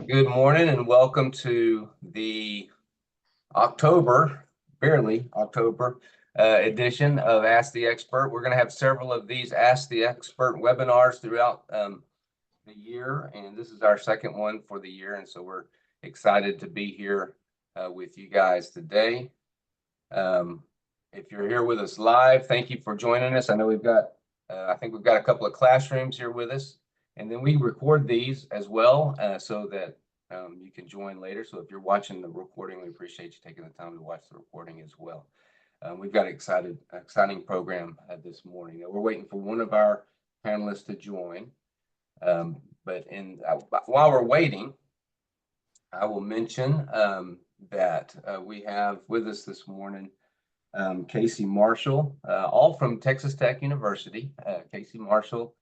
Good morning and welcome to the barely October edition of Ask the Expert. We're going to have several of these Ask the Expert webinars throughout the year, and this is our second one for the year, and so we're excited to be here with you guys today. If you're here with us live, thank you for joining us. I know I think we've got a couple of classrooms here with us. And then we record these as well so that you can join later. So if you're watching the recording, we appreciate you taking the time to watch the recording as well. We've got an exciting program this morning. We're waiting for one of our panelists to join. But while we're waiting, I will mention that we have with us this morning Casey Marshall, all from Texas Tech University. Casey Marshall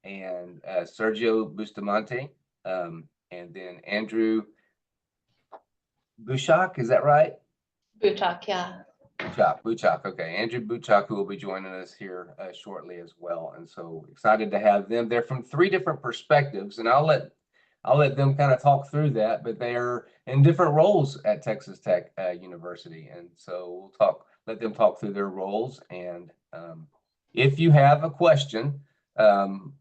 and Sergio Bustamante, and then Andrew Buchak, is that right? Buchak, yeah. Buchak, okay. Andrew Buchak, who will be joining us here shortly as well. And so excited to have them. They're from three different perspectives, and I'll let them kind of talk through that, but they are in different roles at Texas Tech University. And so let them talk through their roles. And if you have a question, from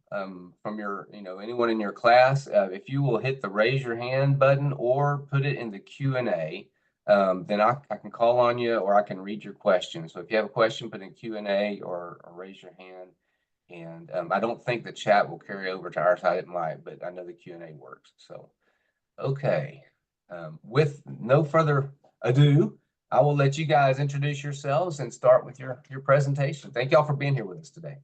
anyone in your class, if you will hit the raise your hand button or put it in the Q&A, then I can call on you or I can read your question. So if you have a question, put in Q&A or raise your hand. And I don't think the chat will carry over to our side. It might, but I know the Q&A works. So, okay. With no further ado, I will let you guys introduce yourselves and start with your presentation. Thank y'all for being here with us today.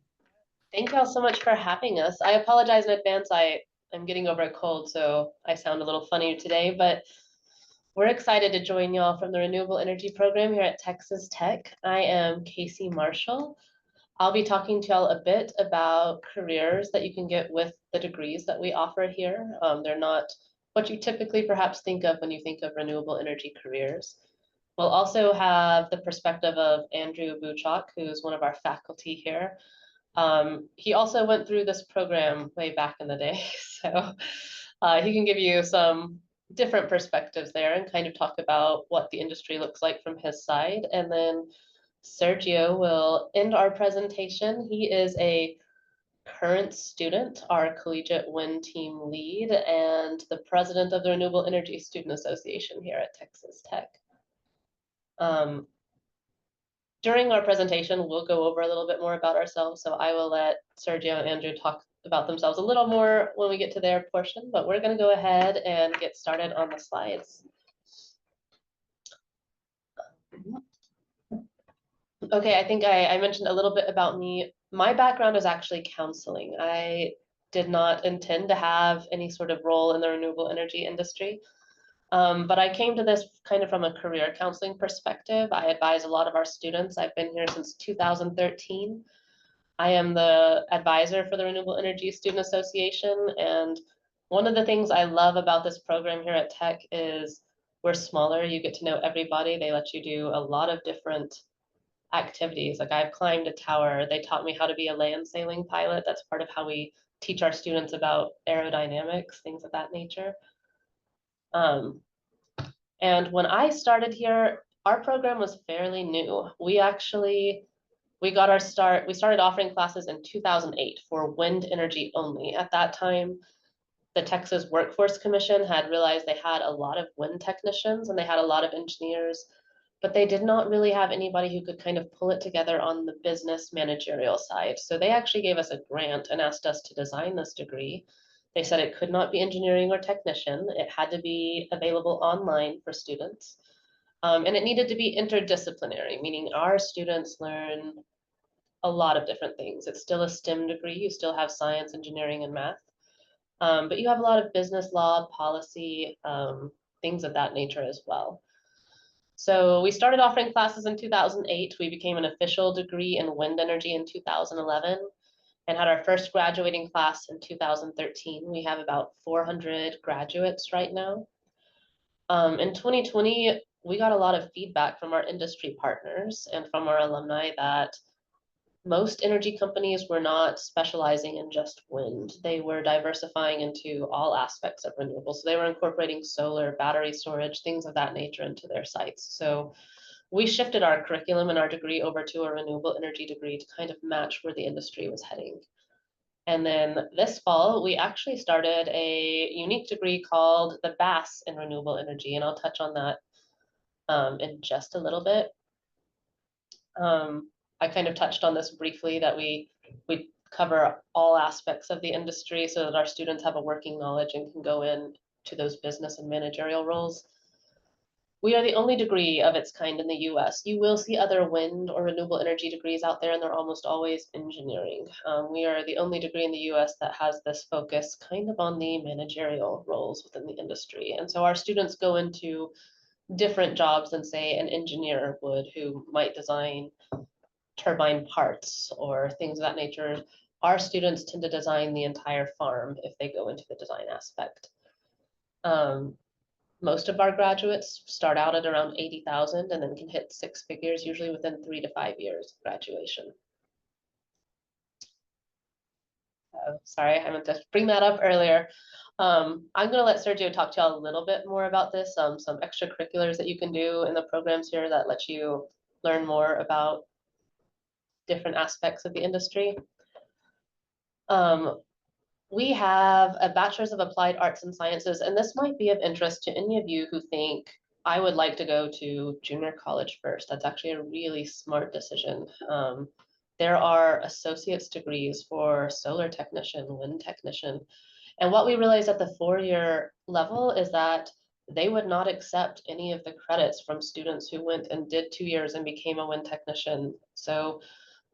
Thank y'all so much for having us. I apologize in advance. I'm getting over a cold, so I sound a little funny today, but we're excited to join y'all from the Renewable Energy Program here at Texas Tech. I am Casey Marshall. I'll be talking to y'all a bit about careers that you can get with the degrees that we offer here. They're not what you typically perhaps think of when you think of renewable energy careers. We'll also have the perspective of Andrew Buchak, who's one of our faculty here. He also went through this program way back in the day, so he can give you some different perspectives there and kind of talk about what the industry looks like from his side. And then Sergio will end our presentation. He is a current student, our collegiate wind team lead, and the president of the Renewable Energy Student Association here at Texas Tech. During our presentation, we'll go over a little bit more about ourselves, so I will let Sergio and Andrew talk about themselves a little more when we get to their portion, but we're going to go ahead and get started on the slides. Okay, I think I mentioned a little bit about me. My background is actually counseling. I did not intend to have any sort of role in the renewable energy industry. But I came to this kind of from a career counseling perspective. I advise a lot of our students. I've been here since 2013. I am the advisor for the Renewable Energy Student Association. And one of the things I love about this program here at Tech is we're smaller. You get to know everybody. They let you do a lot of different activities. Like I've climbed a tower. They taught me how to be a land sailing pilot. That's part of how we teach our students about aerodynamics, things of that nature. And when I started here, our program was fairly new. We got our start, we started offering classes in 2008 for wind energy only. At that time, the Texas Workforce Commission had realized they had a lot of wind technicians and they had a lot of engineers, but they did not really have anybody who could kind of pull it together on the business managerial side. So they actually gave us a grant and asked us to design this degree. They said it could not be engineering or technician. It had to be available online for students. And it needed to be interdisciplinary, meaning our students learn a lot of different things. It's still a STEM degree. You still have science, engineering, and math. But you have a lot of business law, policy, things of that nature as well. So we started offering classes in 2008. We became an official degree in wind energy in 2011 and had our first graduating class in 2013. We have about 400 graduates right now. In 2020, we got a lot of feedback from our industry partners and from our alumni that most energy companies were not specializing in just wind. They were diversifying into all aspects of renewables. So they were incorporating solar, battery storage, things of that nature into their sites. So we shifted our curriculum and our degree over to a renewable energy degree to kind of match where the industry was heading. And then this fall, we actually started a unique degree called the BAS in renewable energy, and I'll touch on that in just a little bit. I kind of touched on this briefly, that we cover all aspects of the industry so that our students have a working knowledge and can go in to those business and managerial roles. We are the only degree of its kind in the US. You will see other wind or renewable energy degrees out there, and they're almost always engineering. We are the only degree in the US that has this focus kind of on the managerial roles within the industry. And so our students go into different jobs than, say, an engineer would, who might design turbine parts or things of that nature. Our students tend to design the entire farm if they go into the design aspect. Most of our graduates start out at around 80,000 and then can hit six figures, usually within 3 to 5 years of graduation. Sorry, I meant to bring that up earlier. I'm going to let Sergio talk to y'all a little bit more about this, some extracurriculars that you can do in the programs here that let you learn more about different aspects of the industry. We have a Bachelor's of Applied Arts and Sciences, and this might be of interest to any of you who think, I would like to go to junior college first. That's actually a really smart decision. There are associate's degrees for solar technician, wind technician. And what we realized at the 4-year level is that they would not accept any of the credits from students who went and did 2 years and became a wind technician. So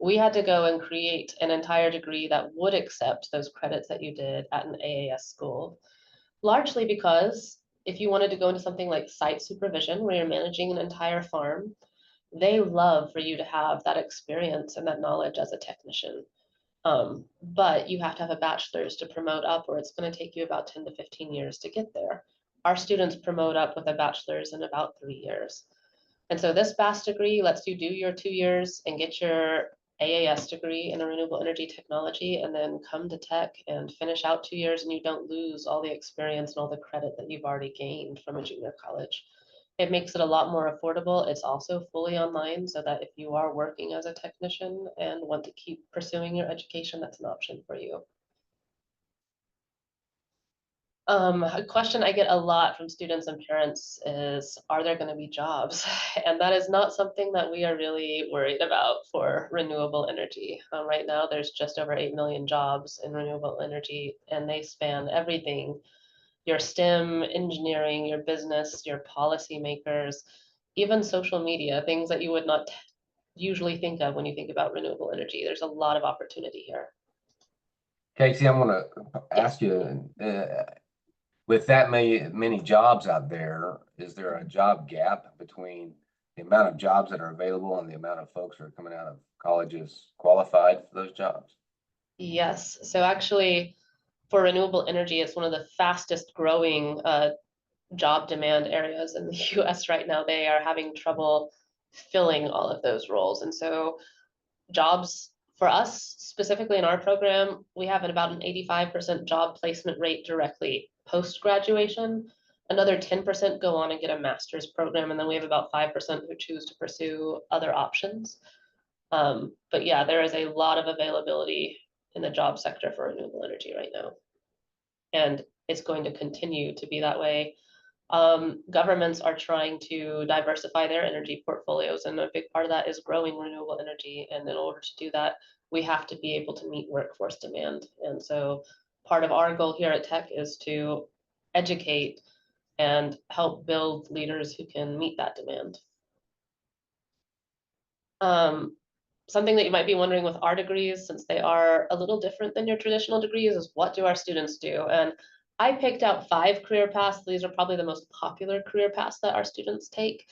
we had to go and create an entire degree that would accept those credits that you did at an AAS school, largely because if you wanted to go into something like site supervision, where you're managing an entire farm, they love for you to have that experience and that knowledge as a technician. But you have to have a bachelor's to promote up, or it's going to take you about 10 to 15 years to get there. Our students promote up with a bachelor's in about 3 years. And so this BAS degree lets you do your 2 years and get your AAS degree in a renewable energy technology, and then come to tech and finish out 2 years, and you don't lose all the experience and all the credit that you've already gained from a junior college. It makes it a lot more affordable. It's also fully online, so that if you are working as a technician and want to keep pursuing your education, that's an option for you. A question I get a lot from students and parents is, are there going to be jobs? And that is not something that we are really worried about for renewable energy. Right now, there's just over 8 million jobs in renewable energy, and they span everything: your STEM, engineering, your business, your policymakers, even social media, things that you would not usually think of when you think about renewable energy. There's a lot of opportunity here. Casey, I'm going to ask you, with that many jobs out there, is there a job gap between the amount of jobs that are available and the amount of folks who are coming out of colleges qualified for those jobs? Yes. So actually, for renewable energy, it's one of the fastest growing job demand areas in the US right now. They are having trouble filling all of those roles. And so jobs for us, specifically in our program, we have about an 85% job placement rate directly post-graduation. Another 10% go on and get a master's program, and then we have about 5% who choose to pursue other options. But yeah, there is a lot of availability in the job sector for renewable energy right now. And it's going to continue to be that way. Governments are trying to diversify their energy portfolios, and a big part of that is growing renewable energy. And in order to do that, we have to be able to meet workforce demand. And so part of our goal here at Tech is to educate and help build leaders who can meet that demand. Something that you might be wondering with our degrees, since they are a little different than your traditional degrees, is what do our students do? And I picked out 5 career paths. These are probably the most popular career paths that our students take.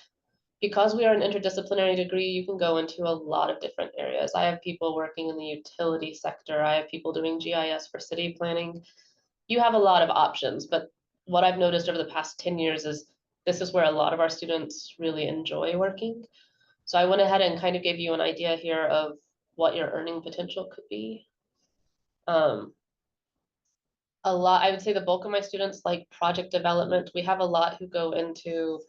Because we are an interdisciplinary degree, you can go into a lot of different areas. I have people working in the utility sector. I have people doing GIS for city planning. You have a lot of options, but what I've noticed over the past 10 years is this is where a lot of our students really enjoy working. So I went ahead and kind of gave you an idea here of what your earning potential could be. I would say the bulk of my students like project development. We have a lot who go into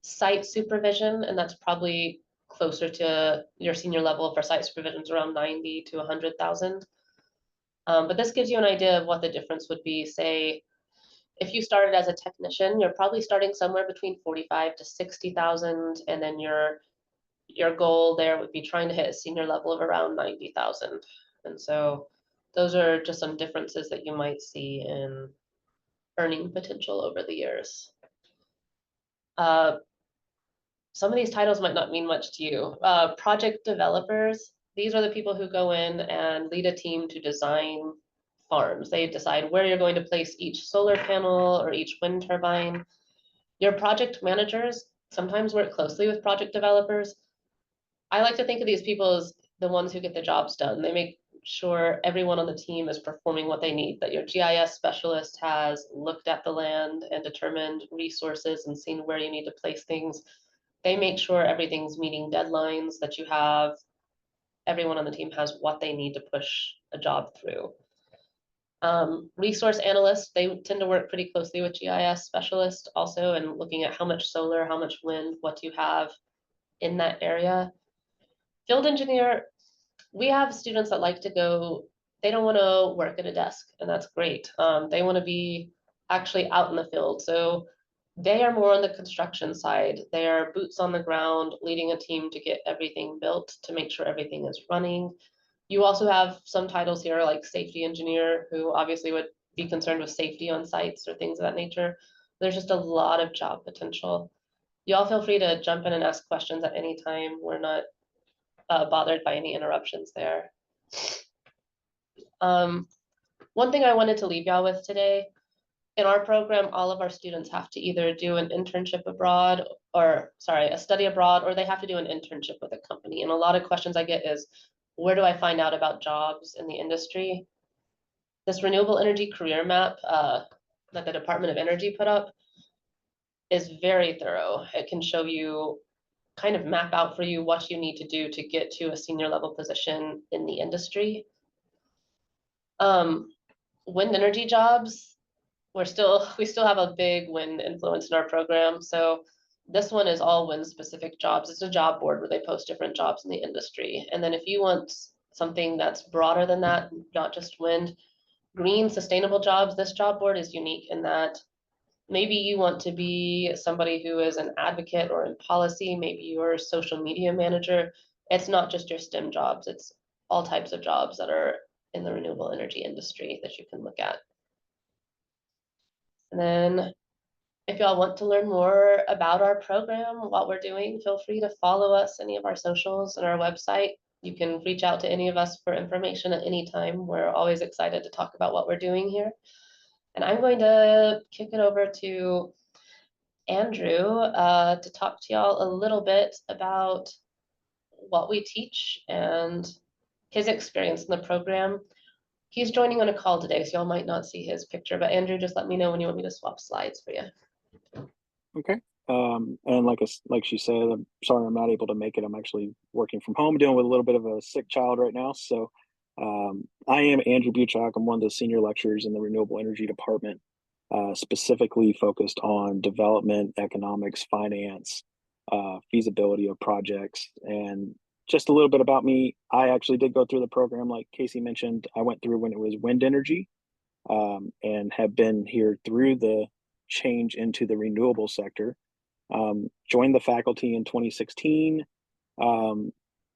site supervision, and that's probably closer to your senior level for site supervisions, around 90 to 100,000. But this gives you an idea of what the difference would be. Say, if you started as a technician, you're probably starting somewhere between 45 to 60,000, and then your goal there would be trying to hit a senior level of around 90,000. And so those are just some differences that you might see in earning potential over the years. Some of these titles might not mean much to you. Project developers, these are the people who go in and lead a team to design farms. They decide where you're going to place each solar panel or each wind turbine. Your project managers sometimes work closely with project developers. I like to think of these people as the ones who get the jobs done. They make sure everyone on the team is performing what they need, that your GIS specialist has looked at the land and determined resources and seen where you need to place things. They make sure everything's meeting deadlines, that you have everyone on the team has what they need to push a job through. Resource analysts, they tend to work pretty closely with GIS specialists also, and looking at how much solar, how much wind, what you have in that area. Field engineer, we have students that like to go, they don't want to work at a desk, and that's great. They want to be actually out in the field. So they are more on the construction side. They are boots on the ground, leading a team to get everything built, to make sure everything is running. You also have some titles here like safety engineer, who obviously would be concerned with safety on sites or things of that nature. There's just a lot of job potential. You all feel free to jump in and ask questions at any time. We're not bothered by any interruptions there. One thing I wanted to leave y'all with today, in our program, all of our students have to either do an internship abroad, or sorry, a study abroad, or they have to do an internship with a company. And a lot of questions I get is, where do I find out about jobs in the industry? This renewable energy career map that the Department of Energy put up is very thorough. It can show you, kind of map out for you what you need to do to get to a senior level position in the industry. Wind energy jobs, we still have a big wind influence in our program. So this one is all wind specific jobs. It's a job board where they post different jobs in the industry. And then if you want something that's broader than that, not just wind, green sustainable jobs, this job board is unique in that maybe you want to be somebody who is an advocate or in policy, maybe you're a social media manager. It's not just your STEM jobs, it's all types of jobs that are in the renewable energy industry that you can look at. And then if y'all want to learn more about our program, what we're doing, feel free to follow us, any of our socials and our website. You can reach out to any of us for information at any time. We're always excited to talk about what we're doing here. And I'm going to kick it over to Andrew to talk to y'all a little bit about what we teach and his experience in the program. He's joining on a call today, so y'all might not see his picture, but Andrew, just let me know when you want me to swap slides for you. Okay. And like she said, I'm sorry I'm not able to make it. I'm actually working from home, dealing with a little bit of a sick child right now. So I am Andrew Buchak. I'm one of the senior lecturers in the Renewable Energy Department, specifically focused on development, economics, finance, feasibility of projects. And just a little bit about me, I actually did go through the program like Casey mentioned. I went through when it was wind energy, and have been here through the change into the renewable sector. Joined the faculty in 2016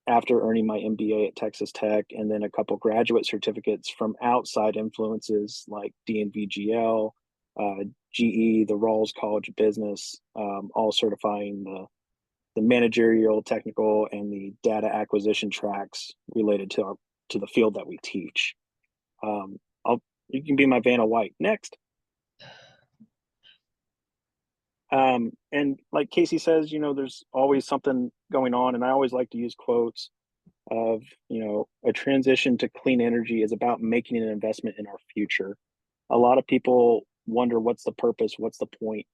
after earning my MBA at Texas Tech, and then a couple graduate certificates from outside influences like DNVGL, GE, the Rawls College of Business, all certifying the managerial, technical, and the data acquisition tracks related to the field that we teach. You can be my Vanna White next. And like Casey says, there's always something going on, and I always like to use quotes of, a transition to clean energy is about making an investment in our future. A lot of people wonder what's the purpose, what's the point.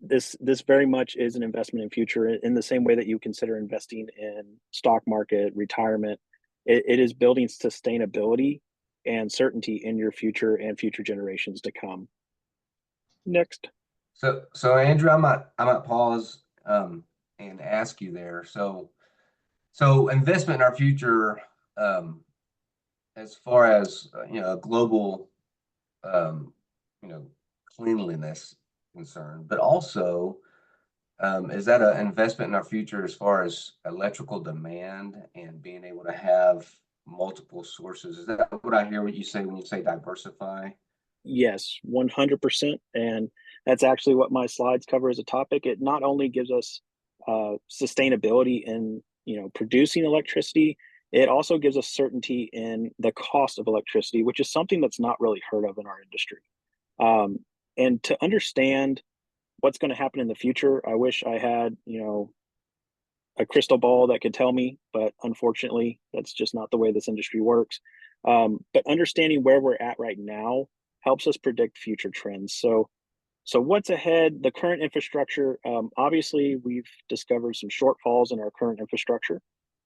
this very much is an investment in future in the same way that you consider investing in stock market, retirement. It is building sustainability and certainty in your future and future generations to come. Next. So Andrew, I might pause and ask you there. So investment in our future, as far as a global you know cleanliness concern, but also is that an investment in our future as far as electrical demand and being able to have multiple sources? Is that what I hear what you say when you say diversify? Yes, 100%. And that's actually what my slides cover as a topic. It not only gives us sustainability in producing electricity, it also gives us certainty in the cost of electricity, which is something that's not really heard of in our industry. And to understand what's going to happen in the future, I wish I had a crystal ball that could tell me, but unfortunately, that's just not the way this industry works. But understanding where we're at right now helps us predict future trends. So what's ahead? The current infrastructure, obviously, we've discovered some shortfalls in our current infrastructure.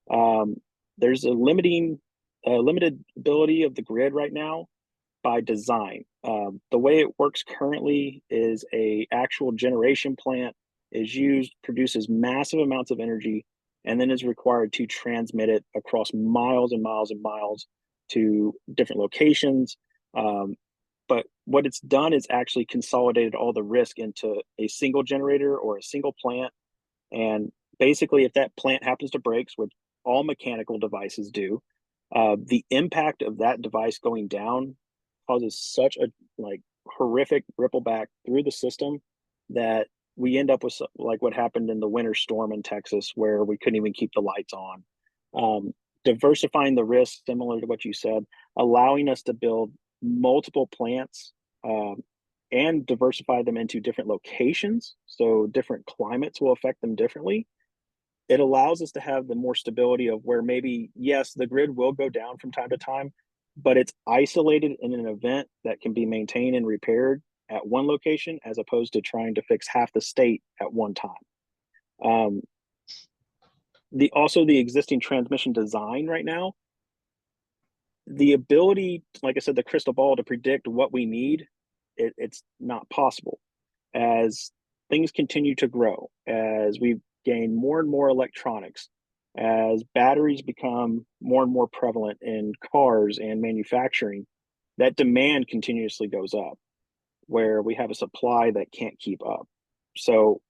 There's a limited ability of the grid right now by design. The way it works currently is a actual generation plant is used, produces massive amounts of energy, and then is required to transmit it across miles and miles and miles to different locations. But what it's done is actually consolidated all the risk into a single generator or a single plant. And basically, if that plant happens to break, which all mechanical devices do, the impact of that device going down causes such a horrific ripple back through the system that we end up with like what happened in the winter storm in Texas, where we couldn't even keep the lights on. Diversifying the risk, similar to what you said, allowing us to build multiple plants and diversify them into different locations, so different climates will affect them differently. It allows us to have the more stability of where maybe, yes, the grid will go down from time to time, but it's isolated in an event that can be maintained and repaired at one location, as opposed to trying to fix half the state at one time. The existing transmission design right now, the ability, like I said, the crystal ball to predict what we need, it's not possible. As things continue to grow, as we gain more and more electronics, as batteries become more and more prevalent in cars and manufacturing, that demand continuously goes up, where we have a supply that can't keep up. So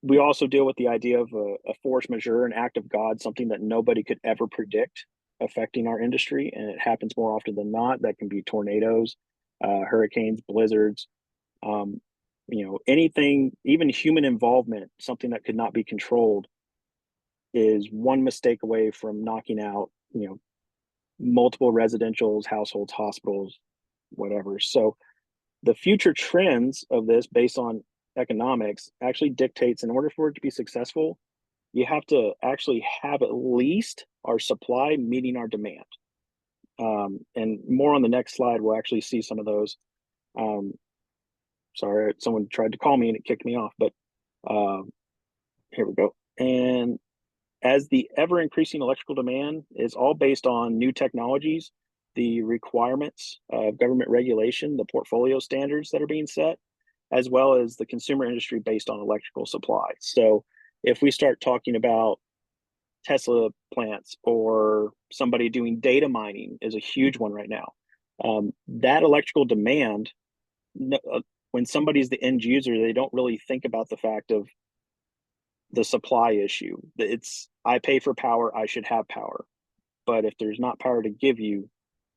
we also deal with the idea of a force majeure, an act of God, something that nobody could ever predict affecting our industry, and it happens more often than not. That can be tornadoes, hurricanes, blizzards, anything, even human involvement, something that could not be controlled, is one mistake away from knocking out, multiple residentials, households, hospitals, whatever. So the future trends of this, based on economics, actually dictates, in order for it to be successful, you have to actually have at least our supply meeting our demand. And more on the next slide, we'll actually see some of those. Sorry, someone tried to call me and it kicked me off, but here we go. And as the ever increasing electrical demand is all based on new technologies, the requirements of government regulation, the portfolio standards that are being set, as well as the consumer industry based on electrical supply. So if we start talking about Tesla plants, or somebody doing data mining is a huge one right now. That electrical demand, when somebody's the end user, they don't really think about the fact of the supply issue. It's, I pay for power, I should have power. But if there's not power to give you,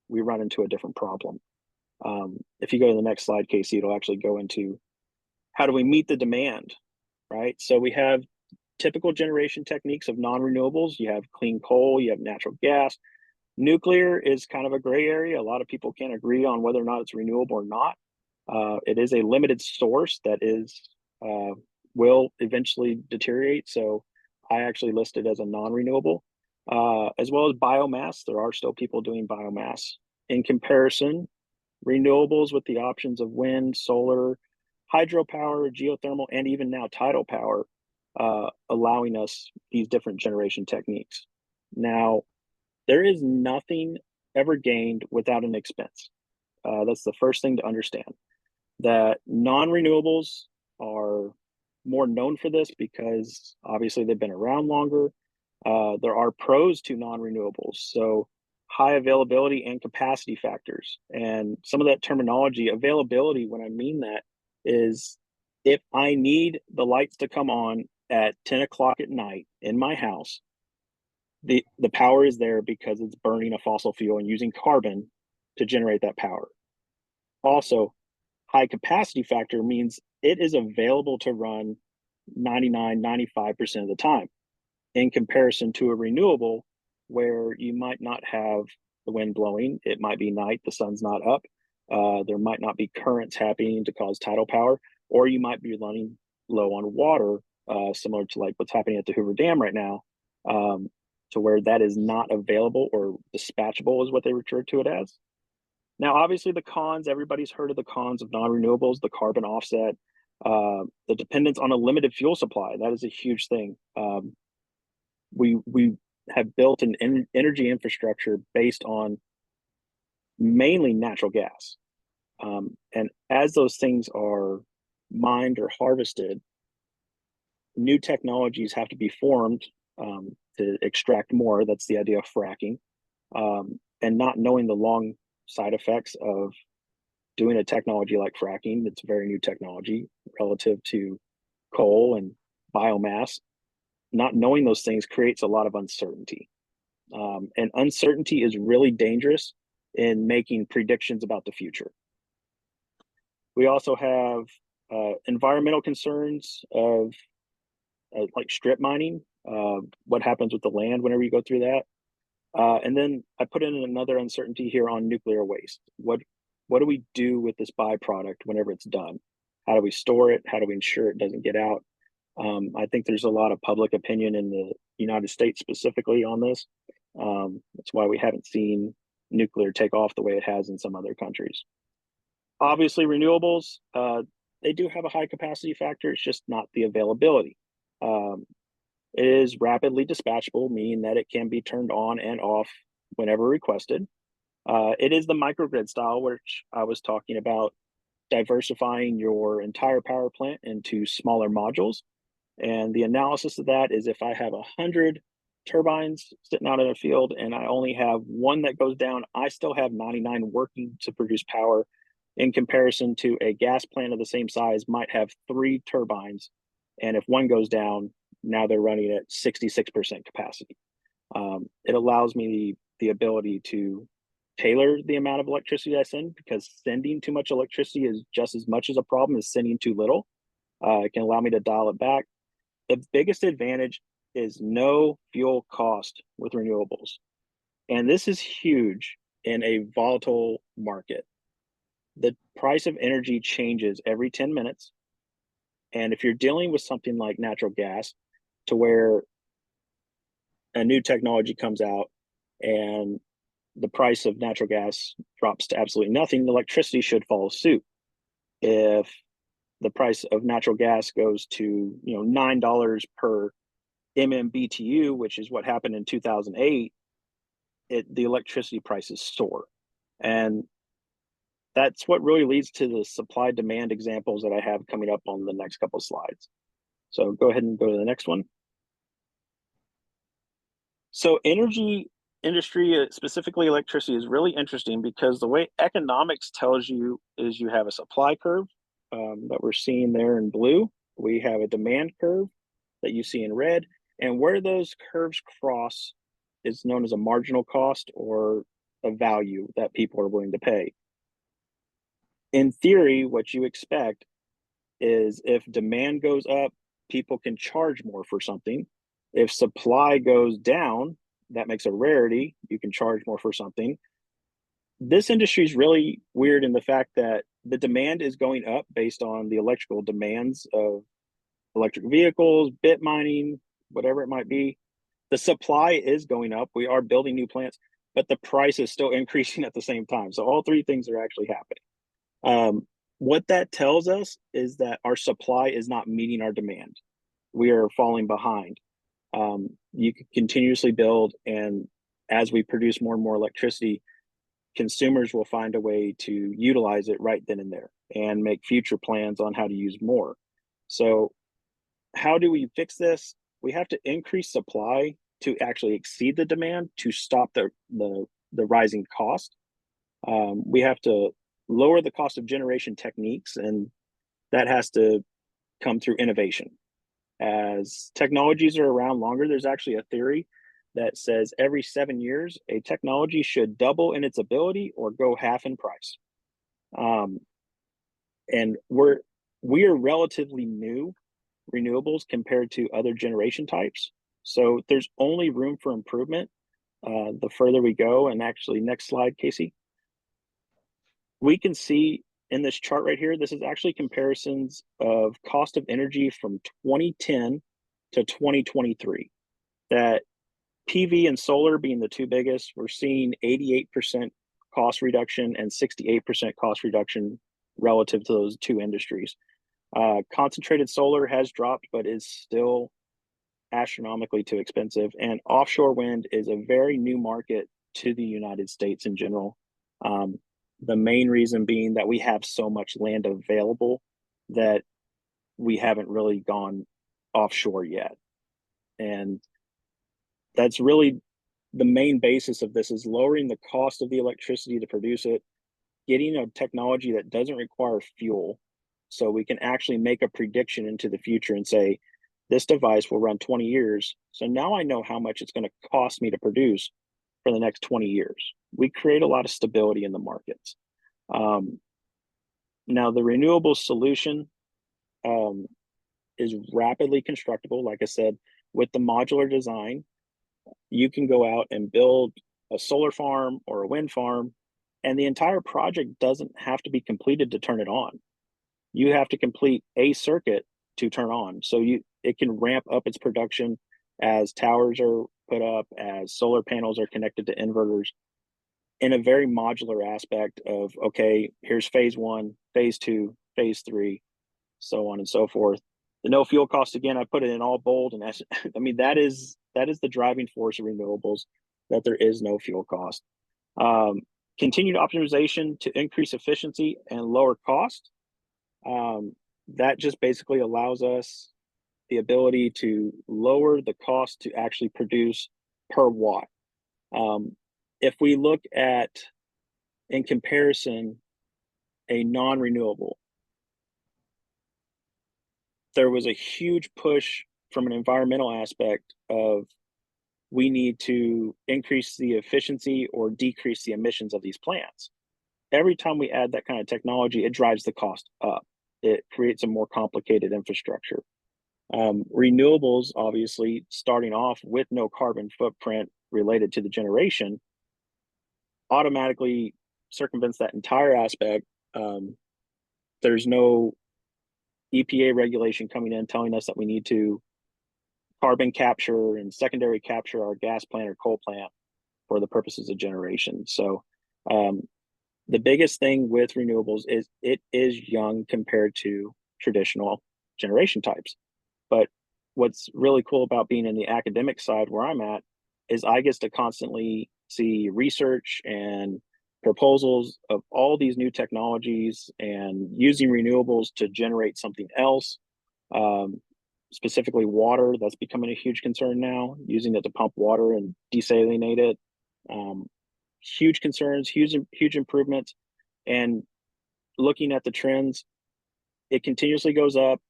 we run into a different problem. If you go to the next slide, Casey, it'll actually go into how do we meet the demand, right? So we have typical generation techniques of non-renewables. You have clean coal, you have natural gas. Nuclear is kind of a gray area. A lot of people can't agree on whether or not it's renewable or not. It is a limited source that is will eventually deteriorate. So I actually list it as a non-renewable, as well as biomass. There are still people doing biomass. In comparison, renewables with the options of wind, solar, hydropower, geothermal, and even now tidal power, allowing us these different generation techniques. Now, there is nothing ever gained without an expense. That's the first thing to understand. That non-renewables are more known for this because obviously they've been around longer. There are pros to non-renewables, so high availability and capacity factors. And some of that terminology, availability, when I mean that, is if I need the lights to come on at 10 o'clock at night in my house, the power is there because it's burning a fossil fuel and using carbon to generate that power. Also, high capacity factor means it is available to run 99, 95% of the time, in comparison to a renewable where you might not have the wind blowing, it might be night, the sun's not up, there might not be currents happening to cause tidal power, or you might be running low on water, similar to like what's happening at the Hoover Dam right now, to where that is not available, or dispatchable is what they refer to it as. Now, obviously the cons, everybody's heard of the cons of non-renewables, the carbon offset, the dependence on a limited fuel supply. That is a huge thing. We have built an energy infrastructure based on mainly natural gas. And as those things are mined or harvested, new technologies have to be formed to extract more. That's the idea of fracking. And not knowing the long side effects of doing a technology like fracking, it's very new technology relative to coal and biomass. Not knowing those things creates a lot of uncertainty. And uncertainty is really dangerous in making predictions about the future. We also have environmental concerns of like strip mining, what happens with the land whenever you go through that. And then I put in another uncertainty here on nuclear waste. What do we do with this byproduct whenever it's done? How do we store it? How do we ensure it doesn't get out? I think there's a lot of public opinion in the United States specifically on this. That's why we haven't seen nuclear take off the way it has in some other countries. Obviously, renewables, they do have a high capacity factor. It's just not the availability. It is rapidly dispatchable, meaning that it can be turned on and off whenever requested. It is the microgrid style, which I was talking about, diversifying your entire power plant into smaller modules. And the analysis of that is if I have 100 turbines sitting out in a field and I only have one that goes down, I still have 99 working to produce power, in comparison to a gas plant of the same size might have 3 turbines. And if one goes down, now they're running at 66% capacity. It allows me the ability to tailor the amount of electricity I send, because sending too much electricity is just as much as a problem as sending too little. It can allow me to dial it back. The biggest advantage is no fuel cost with renewables. And this is huge in a volatile market. The price of energy changes every 10 minutes. And if you're dealing with something like natural gas, to where a new technology comes out and the price of natural gas drops to absolutely nothing, electricity should follow suit. If the price of natural gas goes to $9 per MMBTU, which is what happened in 2008, the electricity prices soar. And that's what really leads to the supply demand examples that I have coming up on the next couple of slides. So go ahead and go to the next one. So energy industry, specifically electricity, is really interesting because the way economics tells you is you have a supply curve that we're seeing there in blue. We have a demand curve that you see in red, and where those curves cross is known as a marginal cost, or a value that people are willing to pay. In theory, what you expect is if demand goes up, people can charge more for something. If supply goes down, that makes a rarity, you can charge more for something. This industry is really weird in the fact that the demand is going up based on the electrical demands of electric vehicles, bit mining, whatever it might be. The supply is going up. We are building new plants, but the price is still increasing at the same time. So all three things are actually happening. What that tells us is that our supply is not meeting our demand. We are falling behind. You can continuously build, and as we produce more and more electricity, consumers will find a way to utilize it right then and there and make future plans on how to use more. So, how do we fix this? We have to increase supply to actually exceed the demand to stop the rising cost. We have to lower the cost of generation techniques, and that has to come through innovation. As technologies are around longer, there's actually a theory that says every 7 years, a technology should double in its ability or go half in price. Um, and we are relatively new renewables compared to other generation types. So there's only room for improvement the further we go. And actually, next slide, Casey. We can see in this chart right here, this is actually comparisons of cost of energy from 2010 to 2023. That PV and solar being the two biggest, we're seeing 88% cost reduction and 68% cost reduction relative to those two industries. Concentrated solar has dropped, but is still astronomically too expensive. And offshore wind is a very new market to the United States in general. The main reason being that we have so much land available that we haven't really gone offshore yet. And that's really the main basis of this, is lowering the cost of the electricity to produce it, getting a technology that doesn't require fuel, so we can actually make a prediction into the future and say, this device will run 20 years. So now I know how much it's going to cost me to produce for the next 20 years. We create a lot of stability in the markets. Now, the renewable solution is rapidly constructible. Like I said, with the modular design, you can go out and build a solar farm or a wind farm, and the entire project doesn't have to be completed to turn it on. You have to complete a circuit to turn on. So it can ramp up its production as towers are put up, as solar panels are connected to inverters, in a very modular aspect of, okay, here's phase one, phase two, phase three, so on and so forth. The no fuel cost, again, I put it in all bold, and that's, I mean, that is the driving force of renewables, that there is no fuel cost. Continued optimization to increase efficiency and lower cost. That just basically allows us the ability to lower the cost to actually produce per watt. If we look at, in comparison, a non-renewable, there was a huge push from an environmental aspect of, we need to increase the efficiency or decrease the emissions of these plants. Every time we add that kind of technology, it drives the cost up. It creates a more complicated infrastructure. Renewables, obviously, starting off with no carbon footprint related to the generation, automatically circumvents that entire aspect. There's no EPA regulation coming in telling us that we need to carbon capture and secondary capture our gas plant or coal plant for the purposes of generation. So the biggest thing with renewables is it is young compared to traditional generation types. But what's really cool about being in the academic side where I'm at is I get to constantly see research and proposals of all these new technologies and using renewables to generate something else. Specifically water, that's becoming a huge concern now, using it to pump water and desalinate it. Huge concerns, huge improvements. And looking at the trends, it continuously goes up.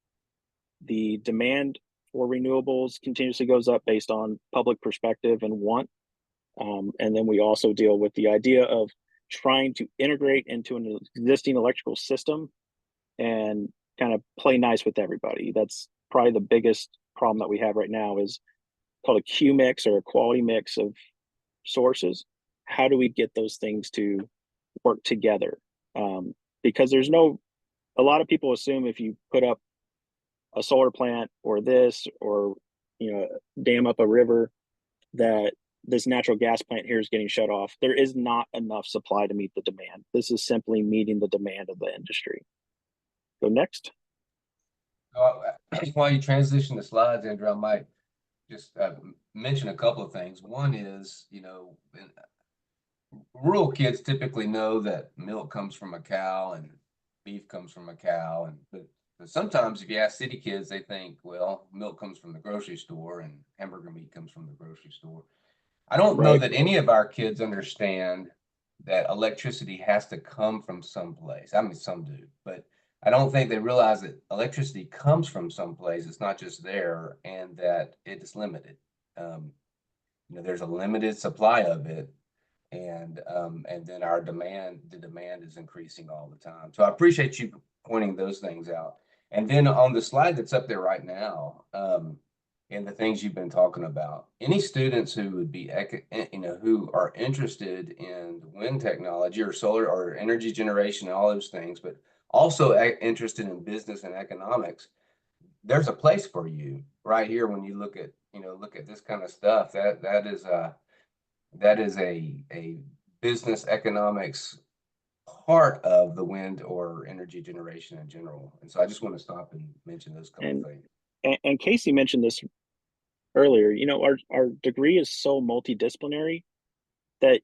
The demand for renewables continuously goes up based on public perspective and want. And then we also deal with the idea of trying to integrate into an existing electrical system and kind of play nice with everybody. That's probably the biggest problem that we have right now, is called a Q mix or a quality mix of sources. How do we get those things to work together? Because a lot of people assume if you put up a solar plant or this, or, dam up a river, that this natural gas plant here is getting shut off. There is not enough supply to meet the demand. This is simply meeting the demand of the industry. Go next. While you transition the slides, Andrew, I might just mention a couple of things. One is, rural kids typically know that milk comes from a cow and beef comes from a cow, but sometimes if you ask city kids, they think, well, milk comes from the grocery store and hamburger meat comes from the grocery store. I don't know Right. that any of our kids understand that electricity has to come from someplace. I mean, some do, but I don't think they realize that electricity comes from someplace. It's not just there, and that it is limited. There's a limited supply of it, and then the demand is increasing all the time. So I appreciate you pointing those things out. And then on the slide that's up there right now, and the things you've been talking about, any students who would be, who are interested in wind technology or solar or energy generation and all those things, but also interested in business and economics, there's a place for you right here when you look at this kind of stuff. That is a business economics part of the wind or energy generation in general. And so I just want to stop and mention those couple of things. And Casey mentioned this earlier. Our degree is so multidisciplinary that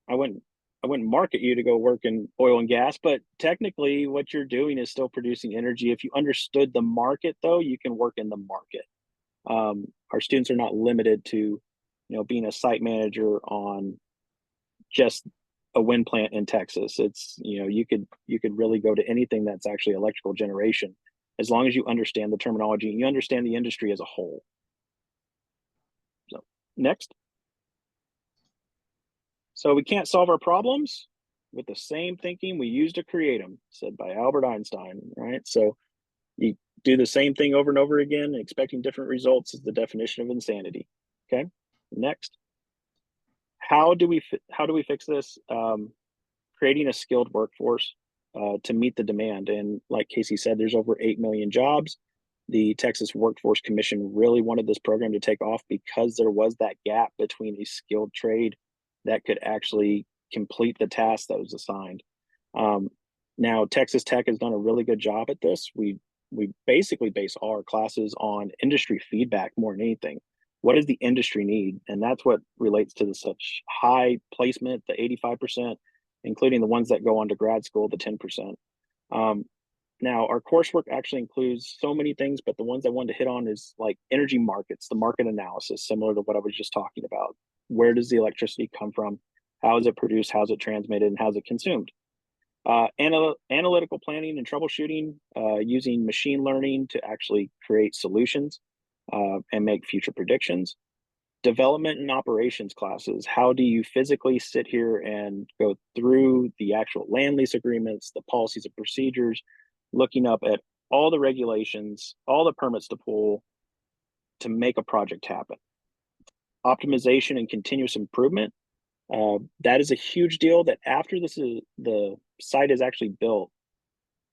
I wouldn't market you to go work in oil and gas, but technically what you're doing is still producing energy. If you understood the market, though, you can work in the market. Our students are not limited to, being a site manager on just a wind plant in Texas. It's, you could really go to anything that's actually electrical generation, as long as you understand the terminology and you understand the industry as a whole. So next. So we can't solve our problems with the same thinking we used to create them, said by Albert Einstein, right? So you do the same thing over and over again, expecting different results is the definition of insanity. Okay, next. How do we fix this? Creating a skilled workforce to meet the demand. And like Casey said, there's over 8 million jobs. The Texas Workforce Commission really wanted this program to take off because there was that gap between a skilled trade that could actually complete the task that was assigned. Now, Texas Tech has done a really good job at this. We basically base all our classes on industry feedback more than anything. What does the industry need? And that's what relates to the such high placement, the 85%, including the ones that go on to grad school, the 10%. Now, our coursework actually includes so many things, but the ones I wanted to hit on is like energy markets, the market analysis, similar to what I was just talking about. Where does the electricity come from? How is it produced? How is it transmitted? And how is it consumed? Analytical planning and troubleshooting, using machine learning to actually create solutions and make future predictions. Development and operations classes. How do you physically sit here and go through the actual land lease agreements, the policies and procedures, looking up at all the regulations, all the permits to pull to make a project happen. Optimization and continuous improvement. That is a huge deal that after the site is actually built,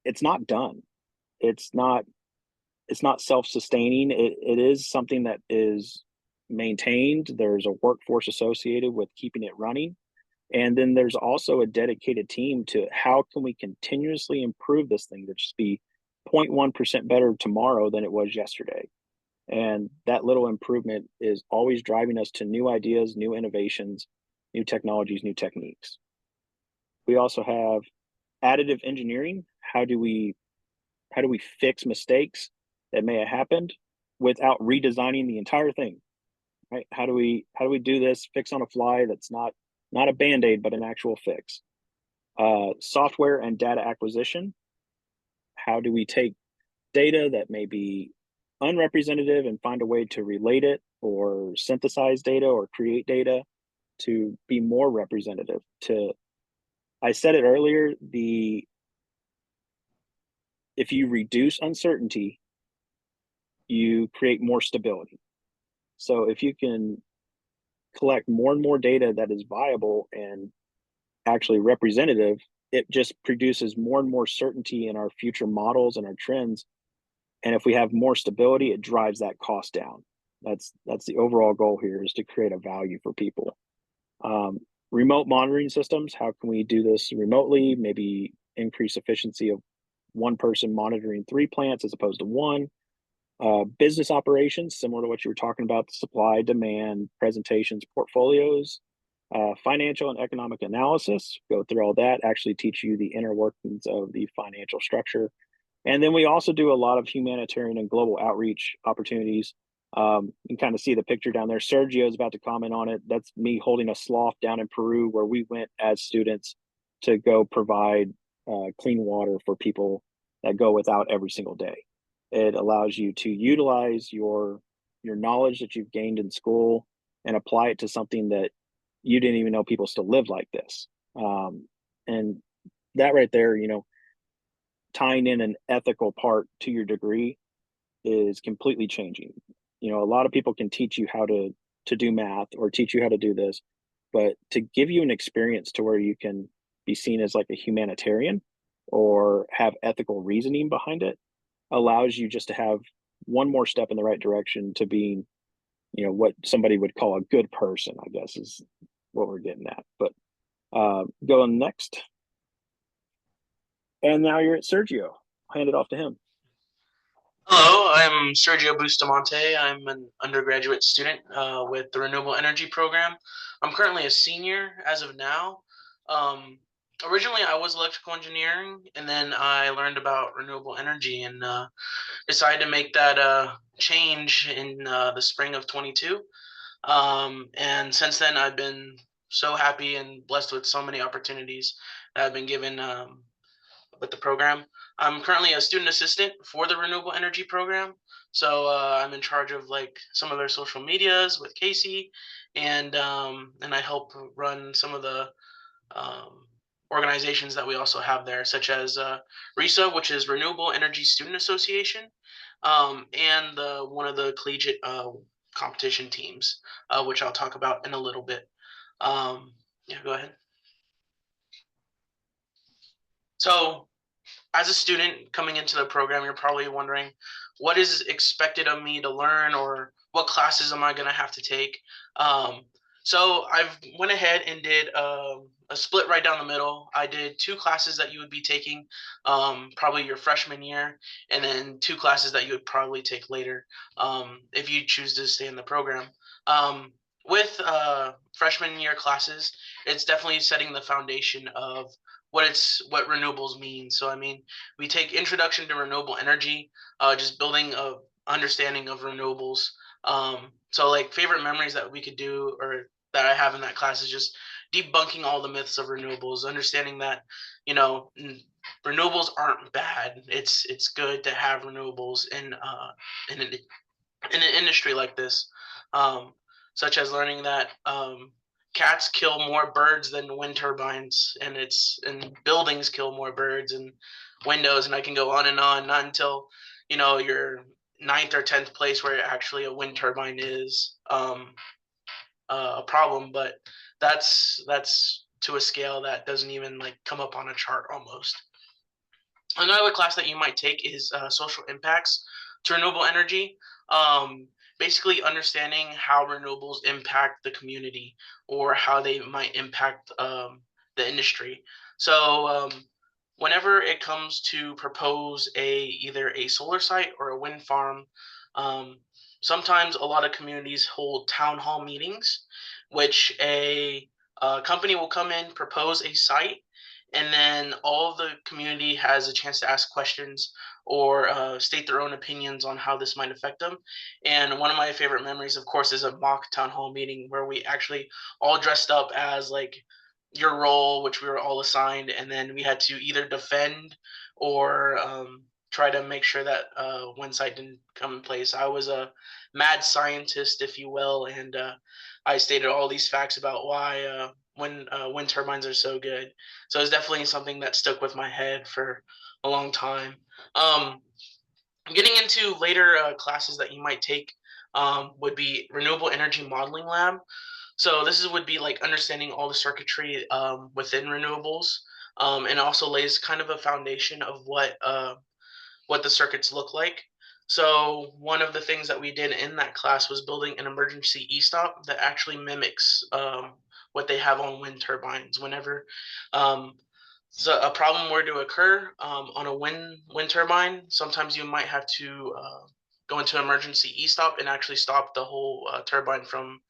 it's not done. It's not self-sustaining. It is something that is maintained. There's a workforce associated with keeping it running. And then there's also a dedicated team to how can we continuously improve this thing to just be 0.1% better tomorrow than it was yesterday. And that little improvement is always driving us to new ideas, new innovations, new technologies, new techniques. We also have additive engineering. How do we fix mistakes that may have happened without redesigning the entire thing? Right? How do we do this fix on a fly that's not a band-aid, but an actual fix? Software and data acquisition. How do we take data that may be unrepresentative and find a way to relate it or synthesize data or create data to be more representative? I said it earlier, if you reduce uncertainty, you create more stability. So if you can collect more and more data that is viable and actually representative, it just produces more and more certainty in our future models and our trends. And if we have more stability, it drives that cost down. That's the overall goal here, is to create a value for people. Remote monitoring systems. How can we do this remotely? Maybe increase efficiency of one person monitoring 3 plants as opposed to one. Business operations, similar to what you were talking about, the supply, demand, presentations, portfolios, financial and economic analysis, go through all that, actually teach you the inner workings of the financial structure. And then we also do a lot of humanitarian and global outreach opportunities. You can kind of see the picture down there. Sergio is about to comment on it. That's me holding a slough down in Peru where we went as students to go provide clean water for people that go without every single day. It allows you to utilize your knowledge that you've gained in school and apply it to something that you didn't even know people still live like this. And that right there, tying in an ethical part to your degree is completely changing. A lot of people can teach you how to do math or teach you how to do this, but to give you an experience to where you can be seen as like a humanitarian or have ethical reasoning behind it allows you just to have one more step in the right direction to being, what somebody would call a good person, I guess is what we're getting at. But going next. And now you're at Sergio. I'll hand it off to him. Hello, I'm Sergio Bustamante. I'm an undergraduate student with the Renewable Energy Program. I'm currently a senior as of now. Originally, I was electrical engineering, and then I learned about renewable energy and decided to make that change in the spring of 22. And since then, I've been so happy and blessed with so many opportunities that I've been given with the program. I'm currently a student assistant for the Renewable Energy Program. So I'm in charge of like some of their social medias with Casey, and I help run some of the organizations that we also have there, such as RESA, which is Renewable Energy Student Association, and one of the collegiate competition teams, which I'll talk about in a little bit. Yeah, go ahead. So as a student coming into the program, you're probably wondering what is expected of me to learn or what classes am I going to have to take. So I've went ahead and did a split right down the middle. I did 2 classes that you would be taking probably your freshman year, and then 2 classes that you would probably take later if you choose to stay in the program. With freshman year classes, it's definitely setting the foundation of what renewables mean. So I mean, we take introduction to renewable energy, just building a understanding of renewables. So like favorite memories that we could do or that I have in that class is just debunking all the myths of renewables, understanding that renewables aren't bad. It's good to have renewables in an industry like this, such as learning that cats kill more birds than wind turbines, and buildings kill more birds and windows, and I can go on and on. Not until your 9th or 10th place where actually a wind turbine is a problem, but that's to a scale that doesn't even like come up on a chart almost. Another class that you might take is social impacts to renewable energy. Basically understanding how renewables impact the community or how they might impact the industry. So whenever it comes to propose either a solar site or a wind farm, sometimes a lot of communities hold town hall meetings, which a company will come in, propose a site, and then all of the community has a chance to ask questions or state their own opinions on how this might affect them. And one of my favorite memories, of course, is a mock town hall meeting where we actually all dressed up as like your role, which we were all assigned, and then we had to either defend or try to make sure that wind site didn't come in place. I was a mad scientist, if you will, and I stated all these facts about why wind turbines are so good. So it's definitely something that stuck with my head for a long time. Getting into later classes that you might take would be Renewable Energy Modeling Lab. So would be like understanding all the circuitry within renewables, and also lays kind of a foundation of what the circuits look like. So one of the things that we did in that class was building an emergency e-stop that actually mimics what they have on wind turbines. Whenever so a problem were to occur on a wind turbine, sometimes you might have to go into emergency e-stop and actually stop the whole turbine from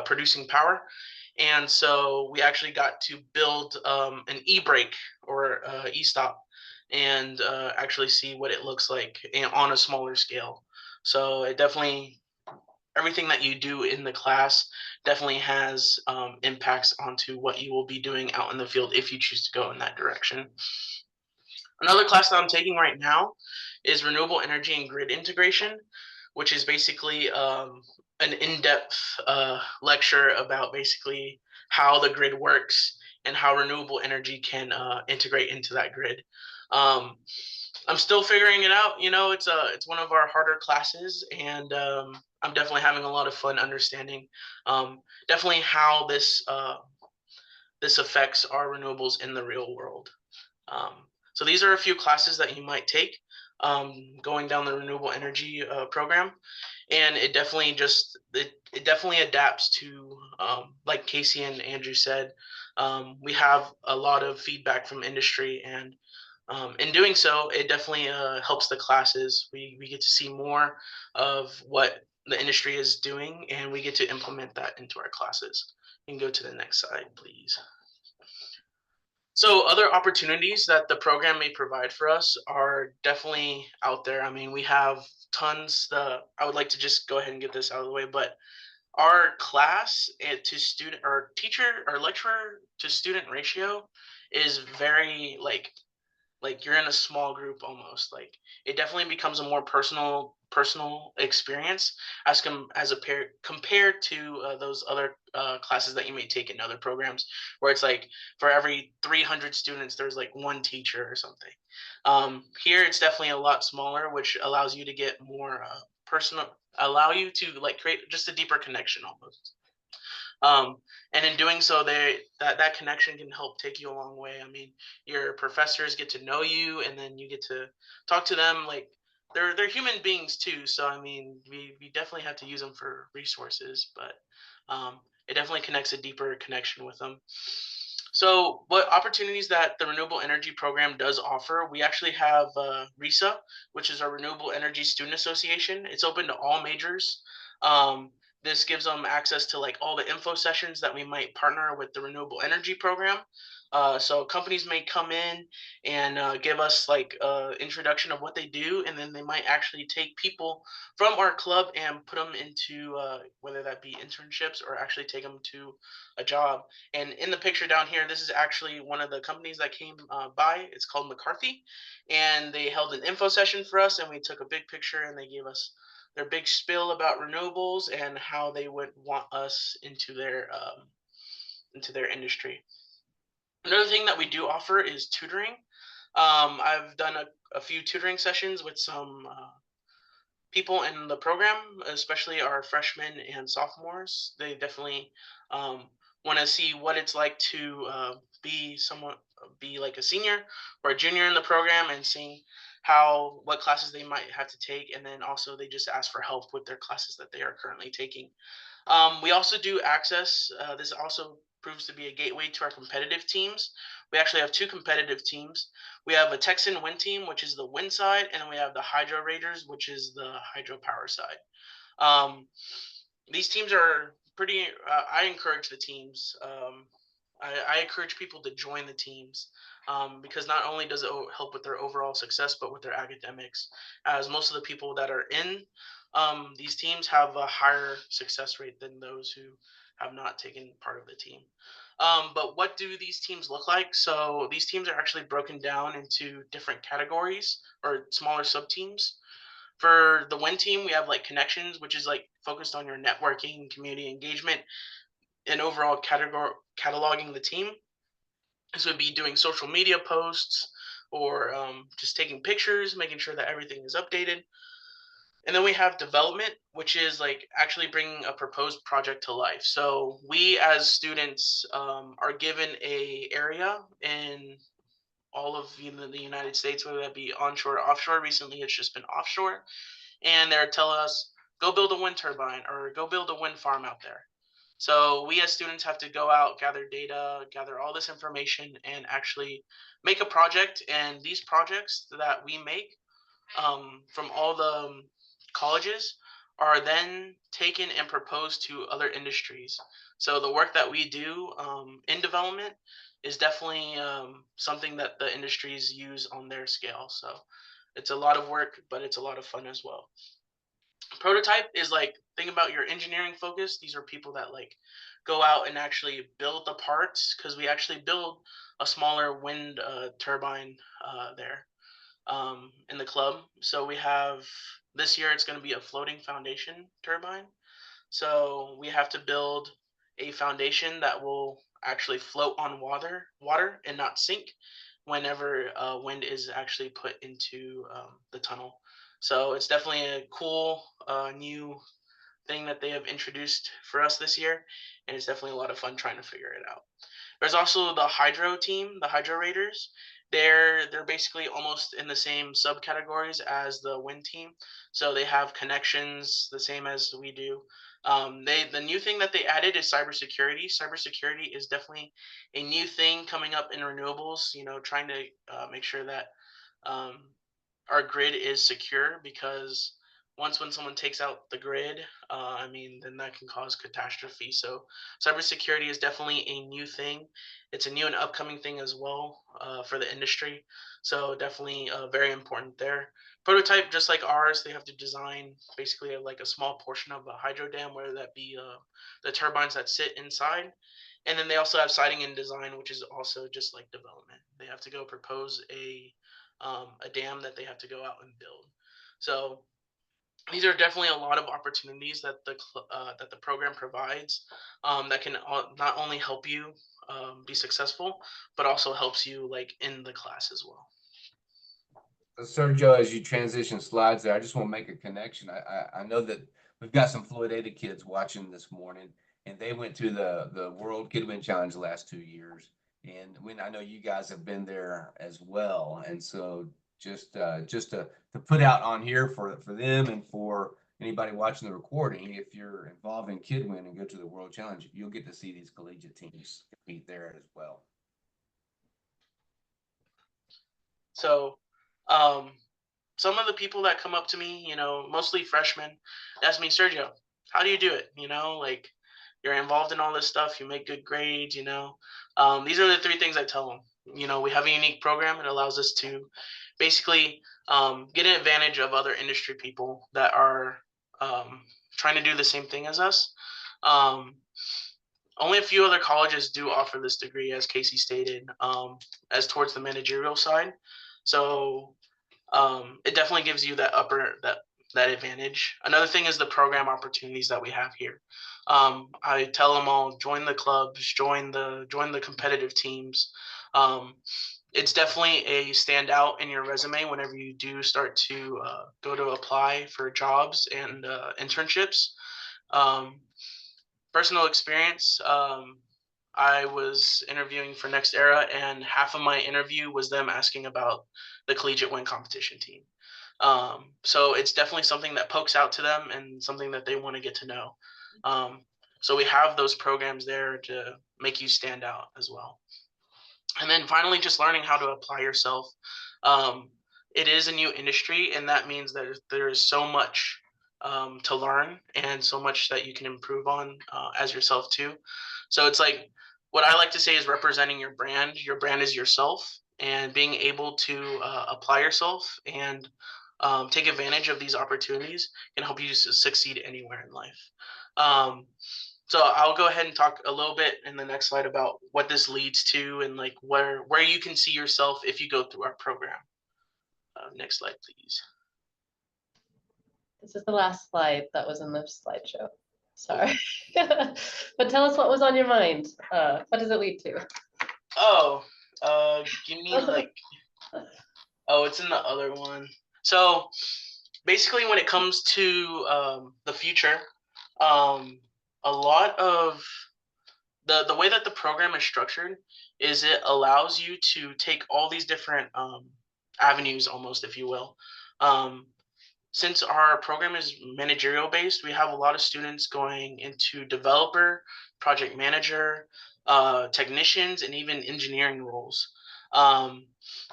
producing power. And so we actually got to build an e-brake or e-stop and actually see what it looks like on a smaller scale. So it definitely, everything that you do in the class definitely has impacts onto what you will be doing out in the field if you choose to go in that direction. Another class that I'm taking right now is renewable energy and grid integration, which is basically an in-depth lecture about basically how the grid works and how renewable energy can integrate into that grid. I'm still figuring it out. It's one of our harder classes, and I'm definitely having a lot of fun understanding definitely how this affects our renewables in the real world. So these are a few classes that you might take going down the renewable energy program, and it definitely it definitely adapts to like Casey and Andrew said. We have a lot of feedback from industry, and in doing so, it definitely helps the classes. We get to see more of what the industry is doing, and we get to implement that into our classes. You can go to the next slide, please. So other opportunities that the program may provide for us are definitely out there. I mean, we have tons. I would like to just go ahead and get this out of the way, but our class to student or teacher or lecturer to student ratio is very like you're in a small group almost. Like it definitely becomes a more personal experience as a pair compared to those other classes that you may take in other programs, where it's like for every 300 students there's like one teacher or something. Here it's definitely a lot smaller, which allows you to get more personal, allow you to like create just a deeper connection almost. um, and in doing so, that connection can help take you a long way. I mean, your professors get to know you, and then you get to talk to them like they're human beings too. So I mean, we definitely have to use them for resources, but it definitely connects a deeper connection with them. So, what opportunities that the Renewable Energy Program does offer? We actually have RESA, which is our Renewable Energy Student Association. It's open to all majors. Um, this gives them access to like all the info sessions that we might partner with the Renewable Energy Program. So companies may come in and give us like introduction of what they do, and then they might actually take people from our club and put them into whether that be internships or actually take them to a job. And in the picture down here, this is actually one of the companies that came by. It's called McCarthy, and they held an info session for us, and we took a big picture, and they gave us their big spill about renewables and how they would want us into their industry. Another thing that we do offer is tutoring. I've done a few tutoring sessions with some people in the program, especially our freshmen and sophomores. They definitely want to see what it's like to be like a senior or a junior in the program, and seeing what classes they might have to take, and then also they just ask for help with their classes that they are currently taking. We also do access. This also proves to be a gateway to our competitive teams. We actually have two competitive teams. We have a Texan wind team, which is the wind side, and we have the Hydro Raiders, which is the hydropower side. These teams are pretty. I encourage the teams. I encourage people to join the teams because not only does it help with their overall success, but with their academics, as most of the people that are in these teams have a higher success rate than those who have not taken part of the team. But what do these teams look like? So these teams are actually broken down into different categories or smaller sub teams. For the win team, we have like connections, which is like focused on your networking, community engagement, and overall cataloging the team. This would be doing social media posts or just taking pictures, making sure that everything is updated. And then we have development, which is like actually bringing a proposed project to life. So we as students are given a area in all of the United States, whether that be onshore or offshore. Recently, it's just been offshore. And they're telling us, go build a wind turbine or go build a wind farm out there. So we as students have to go out, gather data, gather all this information, and actually make a project. And these projects that we make from all the colleges are then taken and proposed to other industries. So the work that we do in development is definitely something that the industries use on their scale. So it's a lot of work, but it's a lot of fun as well. Prototype is like, think about your engineering focus. These are people that like go out and actually build the parts, because we actually build a smaller wind turbine there in the club. So we have, this year it's going to be a floating foundation turbine. So we have to build a foundation that will actually float on water and not sink whenever wind is actually put into the tunnel. So it's definitely a cool new thing that they have introduced for us this year, and it's definitely a lot of fun trying to figure it out. There's also the hydro team, the hydro raiders. They're basically almost in the same subcategories as the wind team, so they have connections the same as we do. The new thing that they added is cybersecurity. Cybersecurity is definitely a new thing coming up in renewables. You know, trying to make sure that um, our grid is secure, because once when someone takes out the grid, I mean, then that can cause catastrophe. So cybersecurity is definitely a new thing. It's a new and upcoming thing as well for the industry. So definitely very important there. Prototype, just like ours, they have to design basically like a small portion of a hydro dam, whether that be the turbines that sit inside. And then they also have siting and design, which is also just like development. They have to go propose a dam that they have to go out and build. So these are definitely a lot of opportunities that the program provides that can not only help you be successful, but also helps you like in the class as well. Sergio, as you transition slides there, I just want to make a connection. I know that we've got some Floyd Ada kids watching this morning, and they went to the World Kid Win Challenge the last 2 years. And when I know you guys have been there as well, and so just to put out on here for them and for anybody watching the recording, if you're involved in Kid Win and go to the World Challenge, you'll get to see these collegiate teams compete there as well. So some of the people that come up to me, you know, mostly freshmen, ask me, Sergio, how do you do it? You know, like, you're involved in all this stuff, you make good grades, you know. These are the three things I tell them. You know, we have a unique program. It allows us to basically get an advantage of other industry people that are trying to do the same thing as us. Um, Only a few other colleges do offer this degree, as Casey stated, as towards the managerial side. So it definitely gives you that advantage. Another thing is the program opportunities that we have here. I tell them all, join the clubs, join the competitive teams. It's definitely a standout in your resume whenever you do start to go to apply for jobs and internships. Um, Personal experience. I was interviewing for Next Era, and half of my interview was them asking about the collegiate win competition team. So it's definitely something that pokes out to them and something that they want to get to know. So we have those programs there to make you stand out as well. And then finally, just learning how to apply yourself. It is a new industry, and that means that there is so much to learn and so much that you can improve on as yourself too. So it's like, what I like to say is representing your brand. Your brand is yourself, and being able to apply yourself and take advantage of these opportunities can help you succeed anywhere in life. So I'll go ahead and talk a little bit in the next slide about what this leads to and like where you can see yourself if you go through our program. Next slide, please. This is the last slide that was in the slideshow. Sorry. But tell us what was on your mind. What does it lead to? Oh, give me like, oh, it's in the other one. So basically, when it comes to the future, a lot of the way that the program is structured is it allows you to take all these different avenues, almost, if you will. since our program is managerial based, we have a lot of students going into developer, project manager, technicians, and even engineering roles. Um,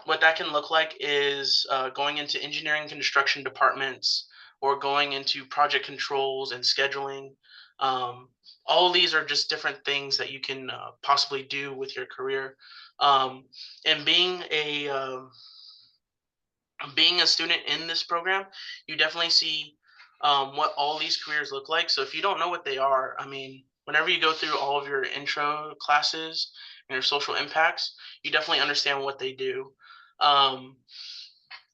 what that can look like is going into engineering construction departments or going into project controls and scheduling. Um, all of these are just different things that you can possibly do with your career. Um, and being a student in this program, you definitely see what all these careers look like. So if you don't know what they are, I mean, whenever you go through all of your intro classes and your social impacts, you definitely understand what they do. Um,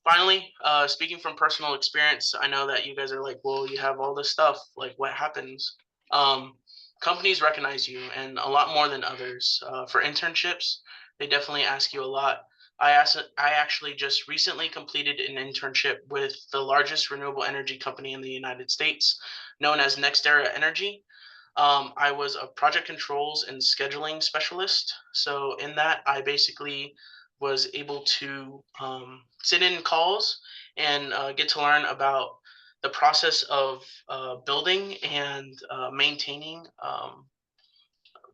Finally, speaking from personal experience, I know that you guys are like, well, you have all this stuff. Like, what happens? Um, Companies recognize you, and a lot more than others. For internships, they definitely ask you a lot. I actually just recently completed an internship with the largest renewable energy company in the United States, known as NextEra Energy. I was a project controls and scheduling specialist. So in that, I basically was able to sit in calls and get to learn about the process of building and maintaining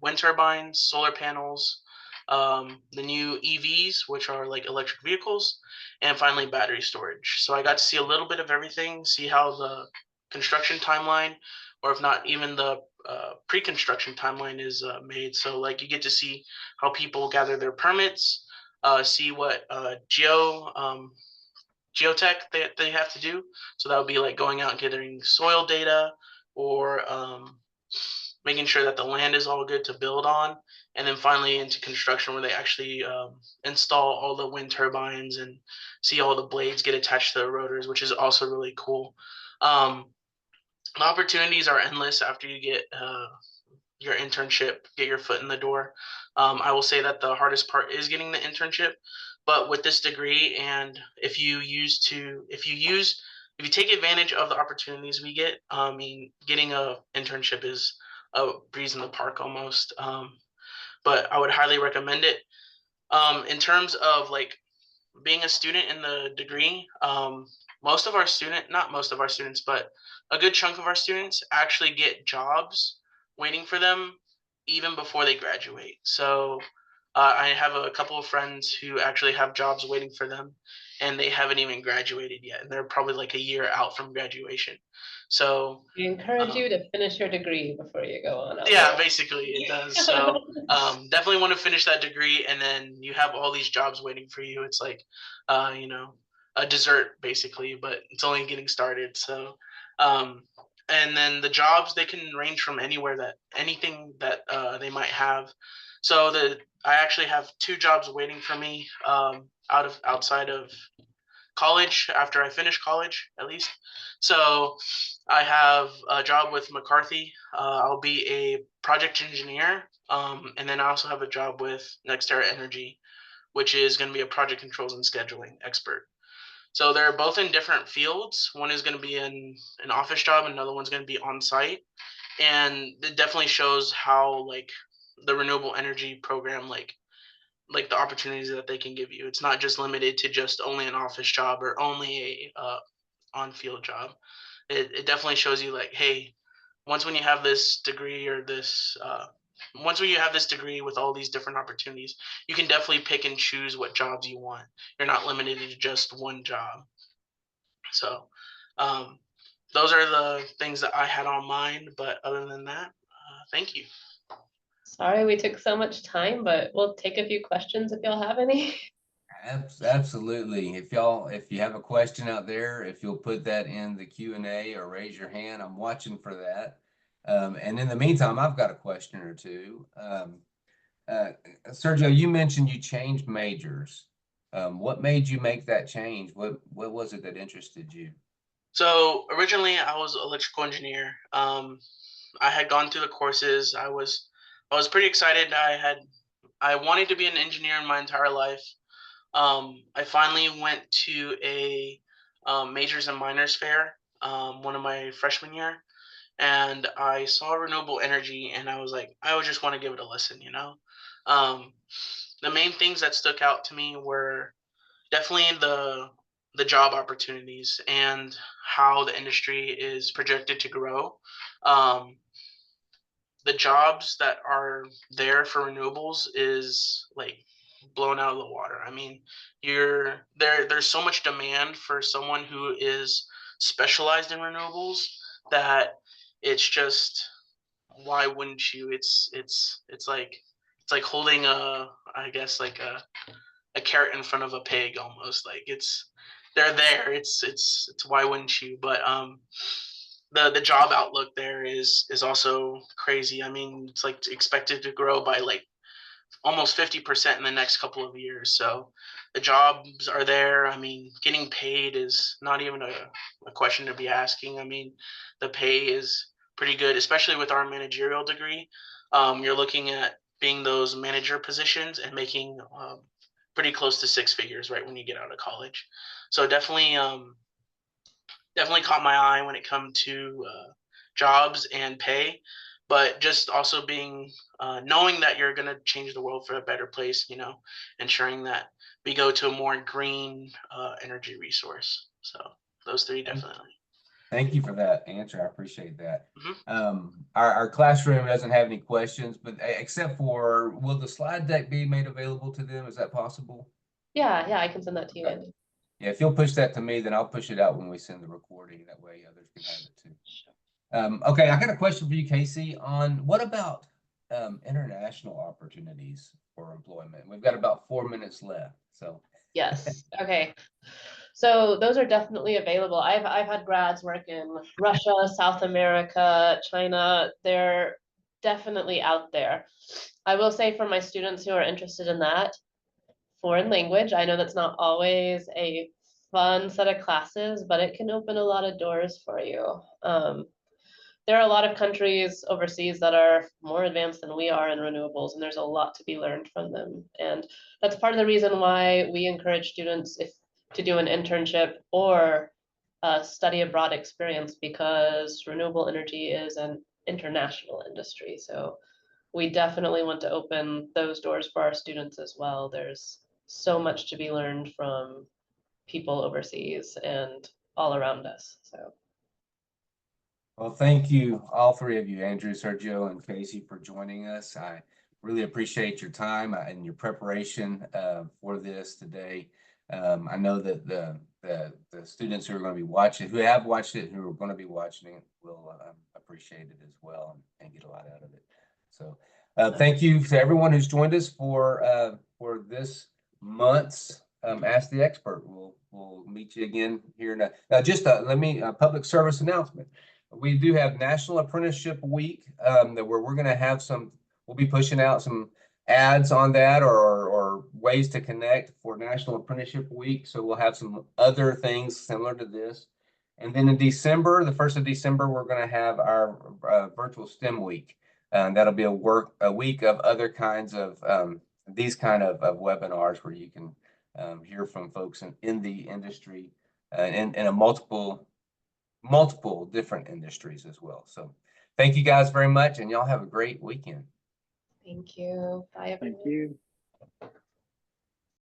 wind turbines, solar panels, the new EVs, which are like electric vehicles, and finally battery storage. So I got to see a little bit of everything, see how the construction timeline, or if not even the pre-construction timeline is made. So like you get to see how people gather their permits, see what geotech they have to do. So that would be like going out and gathering soil data or making sure that the land is all good to build on. And then finally into construction where they actually install all the wind turbines and see all the blades get attached to the rotors, which is also really cool. Um, the opportunities are endless after you get your internship, get your foot in the door. I will say that the hardest part is getting the internship, but with this degree, and if you take advantage of the opportunities we get, I mean, getting a internship is a breeze in the park almost. But I would highly recommend it. In terms of like being a student in the degree, not most of our students, but a good chunk of our students actually get jobs waiting for them even before they graduate. So I have a couple of friends who actually have jobs waiting for them and they haven't even graduated yet. And they're probably like a year out from graduation. So We encourage you to finish your degree before you go on out yeah, there. basically it does. So definitely want to finish that degree, and then you have all these jobs waiting for you. It's like, you know, a dessert basically, but it's only getting started. So, and then the jobs they can range from anything that they might have. So I actually have 2 jobs waiting for me outside of college after I finish college at least. So I have a job with McCarthy. I'll be a project engineer. And then I also have a job with NextEra Energy, which is going to be a project controls and scheduling expert. So they're both in different fields. One is going to be in an office job, another one's going to be on site. And it definitely shows how like the renewable energy program like the opportunities that they can give you. It's not just limited to just only an office job or only a on-field job. It definitely shows you like, hey, once when you have this degree or this once when you have this degree with all these different opportunities, you can definitely pick and choose what jobs you want. You're not limited to just one job. So um, those are the things that I had on mind. But other than that, thank you. Sorry we took so much time, but we'll take a few questions if y'all have any. Absolutely. If you have a question out there, if you'll put that in the Q&A or raise your hand, I'm watching for that. And in the meantime, I've got a question or two. Sergio, you mentioned you changed majors. What made you make that change? What was it that interested you? So originally I was an electrical engineer. I had gone through the courses. I was pretty excited. I wanted to be an engineer in my entire life. I finally went to a majors and minors fair one of my freshman year, and I saw renewable energy, and I was like, I would just want to give it a listen, you know. Um, the main things that stuck out to me were definitely the job opportunities and how the industry is projected to grow. The jobs that are there for renewables is like blown out of the water. I mean, there's so much demand for someone who is specialized in renewables that it's just, why wouldn't you? It's like holding I guess like a carrot in front of a pig almost. Like they're there. It's why wouldn't you? But the job outlook there is also crazy. I mean, it's like expected to grow by like almost 50% in the next couple of years. So the jobs are there. I mean, getting paid is not even a question to be asking. I mean, the pay is pretty good, especially with our managerial degree. You're looking at being those manager positions and making pretty close to six figures right when you get out of college. So definitely caught my eye when it come to jobs and pay, but just also being knowing that you're going to change the world for a better place, you know, ensuring that we go to a more green energy resource. So those three definitely. Thank you for that answer. I appreciate that. Mm-hmm. Our classroom doesn't have any questions, but except for, will the slide deck be made available to them? Is that possible? Yeah, I can send that to you, Okay. Andy. Yeah, if you'll push that to me, then I'll push it out when we send the recording. That way others can have it too. Okay, I got a question for you, Casey, on what about international opportunities for employment? We've got about 4 minutes left, so. Yes, okay. So those are definitely available. I've had grads work in Russia, South America, China. They're definitely out there. I will say for my students who are interested in that, foreign language, I know that's not always a fun set of classes, but it can open a lot of doors for you. There are a lot of countries overseas that are more advanced than we are in renewables, and there's a lot to be learned from them. And that's part of the reason why we encourage students to do an internship or a study abroad experience, because renewable energy is an international industry. So we definitely want to open those doors for our students as well. There's so much to be learned from people overseas and all around us. So. Well, thank you, all three of you, Andrew, Sergio, and Casey, for joining us. I really appreciate your time and your preparation for this today. I know that the students who are going to be watching, who have watched it, who are going to be watching it, will appreciate it as well and get a lot out of it. So thank you to everyone who's joined us for this month's Ask the Expert. We'll meet you again here now. Just let me public service announcement. We do have National Apprenticeship Week where we're going to have we'll be pushing out some ads on that or ways to connect for National Apprenticeship Week. So we'll have some other things similar to this. And then in December, the 1st of December, we're going to have our virtual STEM week. That'll be a week of other kinds of these kind of webinars where you can hear from folks in the industry in a multiple different industries as well. So thank you guys very much, and y'all have a great weekend. Thank you. Bye, everyone. Thank you.